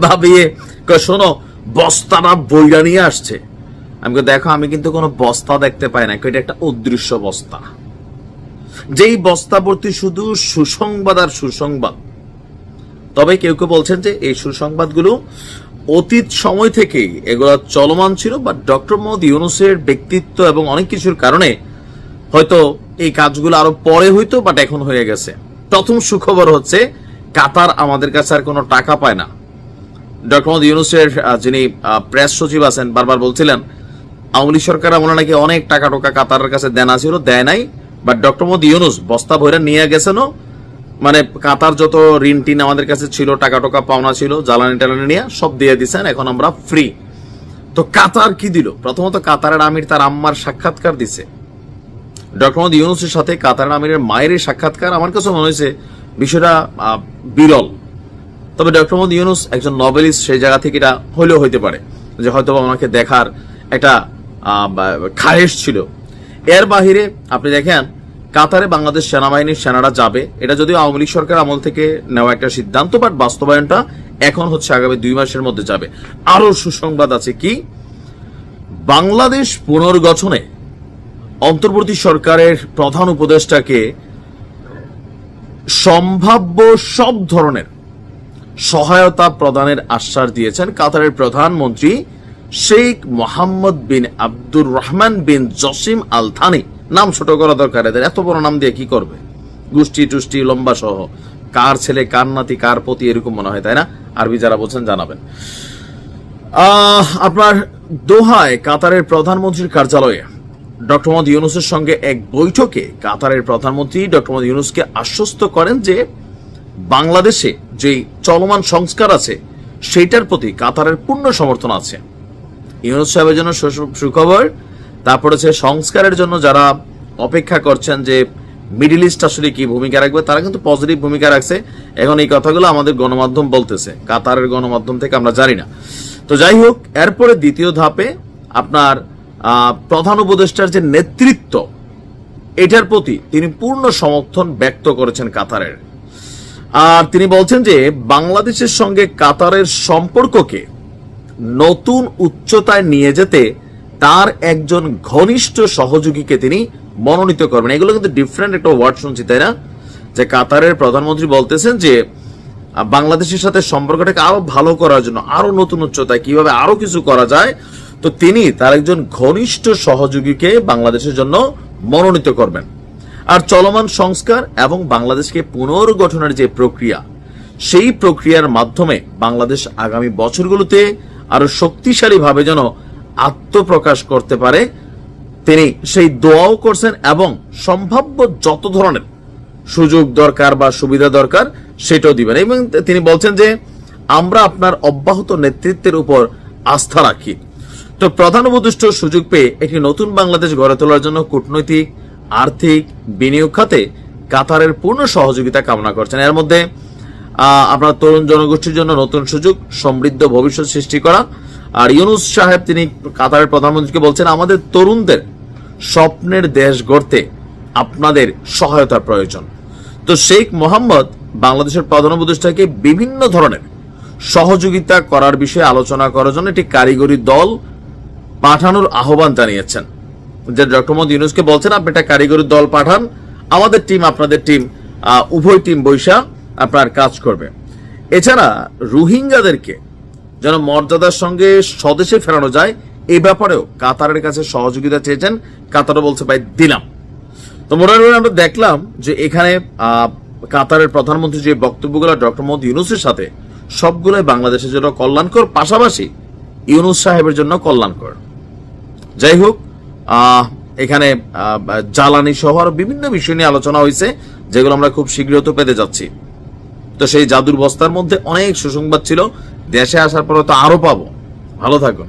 ভাবিয়ে শোনো বস্তাটা বইরা নিয়ে আসছে। আমি দেখো আমি কিন্তু কোনো বস্তা দেখতে পাই না, এটা একটা অদৃশ্য বস্তা, যেই বস্তা ভর্তি শুধু সুসংবাদ আর সুসংবাদ। তবে কেউ কেউ বলছেন যে এই সুসংবাদগুলো অতীত সময় থেকেই এগুলো চলমান ছিল, বা ডক্টর মোহাম্মদ ইউনূসের ব্যক্তিত্ব এবং অনেক কিছুর কারণে হয়তো এই কাজগুলো আরো পরে হইতো, বাট এখন হয়ে গেছে। প্রথম সুখবর হচ্ছে কাতার আমাদের কাছে আর কোনো টাকা পায় না। ডক্টর মোহাম্মদ ইউনূসের যিনি প্রেস সচিব আছেন বারবার বলছিলেন আওয়ামী লীগ সরকার আমরা নাকি অনেক টাকা টোকা কাতারের কাছে দেনা ছিল, দেয় নাই, বাট ডক্টর মোহাম্মদ ইউনূস বস্তা ভরে নিয়ে গেছেন, মানে কাতার যত ঋণ টিন আমাদের কাছে ছিল, টাকা টোকা পাওনা ছিল, জ্বালানি টালানি নিয়ে সব দিয়ে দিচ্ছেন, এখন আমরা ফ্রি। তো কাতার কি দিল? প্রথমত কাতারের আমির তার আম্মার সাক্ষাৎকার দিছে। ডক্টর মোহাম্মদ ইউনূসের সাথে কাতারের আমিরের মায়ের সাক্ষাৎকার আমার কাছে মনে হয়েছে বিষয়টা বিরল। তবে ডক্টর মোহাম্মদ ইউনূস একজন নোবেলিস্ট, সেই জায়গা থেকে এটা হলেও হইতে পারে যে হয়তো ওনাকে দেখার একটা খায়েশ ছিল। এর বাহিরে আপনি দেখেন কাতারে বাংলাদেশ সেনাবাহিনীর সেনারা যাবে, এটা যদিও আওয়ামী লীগ সরকার আমল থেকে নেওয়া একটা সিদ্ধান্ত, বাট বাস্তবায়নটা এখন হচ্ছে আগামী 2 মাসের মধ্যে যাবে। আরো সুসংবাদ আছে কি, বাংলাদেশ পুনর্গঠনে অন্তর্বর্তী সরকারের প্রধান উপদেষ্টাকে সম্ভাব্য সব ধরনের সহায়তা প্রদানের আশ্বাস দিয়েছেন কাতারের প্রধানমন্ত্রী শেখ মোহাম্মদ বিন আব্দুর রহমান বিন জসিম আল থানি। নাম ছোট করা দরকার, এদের এত বড় নাম দিয়ে কি করবে? গোষ্ঠী টুষ্টি লম্বা সহ, কার ছেলে কার নাতি কার প্রতি এরকম মনে হয়, তাই না? আরবি যারা বলছেন জানাবেন। আপনার দোহায় কাতারের প্রধানমন্ত্রীর কার্যালয়ে ডক্টর মোহাম্মদ ইউনূসের সঙ্গে এক বৈঠকে কাতারের প্রধানমন্ত্রী ডক্টর মোহাম্মদ ইউনূসকে আশ্বস্ত করেন যে বাংলাদেশে যে চলমান সংস্কার আছে সেইটার প্রতি কাতারের পূর্ণ সমর্থন আছে। ইউনূস সাহেবের জন্য সুখবর। তারপর হচ্ছে সংস্কারের জন্য যারা অপেক্ষা করছেন যে মিডল ইস্ট আসলে কি ভূমিকা রাখবে, তারা কিন্তু পজিটিভ ভূমিকা রাখছে। এখন এই কথাগুলো আমাদের গণমাধ্যম বলতেছে, কাতারের গণমাধ্যম থেকে আমরা জানি না। তো যাই হোক, এরপরে দ্বিতীয় ধাপে আপনার প্রধান উপদেষ্টার যে নেতৃত্ব, এটার প্রতি তিনি পূর্ণ সমর্থন ব্যক্ত করেছেন কাতারের। আর তিনি বলছেন যে বাংলাদেশের সঙ্গে কাতারের সম্পর্ককে নতুন উচ্চতায় নিয়ে যেতে তার একজন ঘনিষ্ঠ সহযোগীকে তিনি মনোনীত করবেন। এগুলো কিন্তু ডিফারেন্ট একটা ওয়ার্ড শুনছি, তাই না? যে কাতারের প্রধানমন্ত্রী বলতেছেন যে বাংলাদেশের সাথে সম্পর্কটাকে আরো ভালো করার জন্য, আরো নতুন উচ্চতায় কিভাবে আরো কিছু করা যায়, তো তিনি তার একজন ঘনিষ্ঠ সহযোগীকে বাংলাদেশের জন্য মনোনীত করবেন। আর চলমান সংস্কার এবং বাংলাদেশকে পুনর্গঠনের যে প্রক্রিয়া, সেই প্রক্রিয়ার মাধ্যমে বাংলাদেশ আগামী বছরগুলোতে আরো শক্তিশালী ভাবে যেন আত্মপ্রকাশ করতে পারে, তিনি সেই দোয়াও করছেন এবং সম্ভাব্য যত ধরনের সুযোগ দরকার বা সুবিধা দরকার সেটাও দিবেন। এবং তিনি বলছেন যে আমরা আপনার অব্যাহত নেতৃত্বের উপর আস্থা রাখি। তো প্রধান উপদেষ্টা সুযোগ পেয়ে একটি নতুন বাংলাদেশ গড়ে তোলার জন্য কূটনৈতিক, আর্থিক, বিনিয়োগ খাতে কাতারের পূর্ণ সহযোগিতা কামনা করছেন। এর মধ্যে আপনার তরুণ জনগোষ্ঠীর জন্য নতুন সুযোগ, সমৃদ্ধ ভবিষ্যৎ সৃষ্টি করা। আর ইউনূস সাহেব তিনি কাতারের প্রধানমন্ত্রীকে বলছেন আমাদের তরুণদের স্বপ্নের দেশ গড়তে আপনাদের সহায়তার প্রয়োজন। তো শেখ মোহাম্মদ বাংলাদেশের প্রধান উপদেষ্টাকে বিভিন্ন ধরনের সহযোগিতা করার বিষয়ে আলোচনা করার জন্য একটি কারিগরি দল পাঠানোর আহ্বান জানিয়েছেন। যে ডক্টর মোহাম্মদ ইউনূসকে বলছেন আপনি একটা কারিগরি দল পাঠান, আমাদের টিম আপনাদের টিম, উভয় টিম বৈশা আপনার কাজ করবে। এছাড়া রোহিঙ্গাদেরকে যেন মর্যাদার সঙ্গে স্বদেশে ফেরানো যায়, এই ব্যাপারেও কাতারের কাছে সহযোগিতা চেয়েছেন। কাতারও বলছে ভাই দিলাম। তো মোটামুটি আমরা দেখলাম যে এখানে কাতারের প্রধানমন্ত্রী যে বক্তব্যগুলো ডক্টর মোহাম্মদ ইউনূসের সাথে, সবগুলোই বাংলাদেশের জন্য কল্যাণকর, পাশাপাশি ইউনূস সাহেবের জন্য কল্যাণকর। যাই হোক, এখানে জ্বালানি সহ আরো বিভিন্ন বিষয় নিয়ে আলোচনা হয়েছে, যেগুলো আমরা খুব শীঘ্রই তো পেতে যাচ্ছি। তো সেই জাদুর বস্তার মধ্যে অনেক সুসংবাদ ছিল, দেশে আসার পরে তো আরো পাবো। ভালো থাকুন।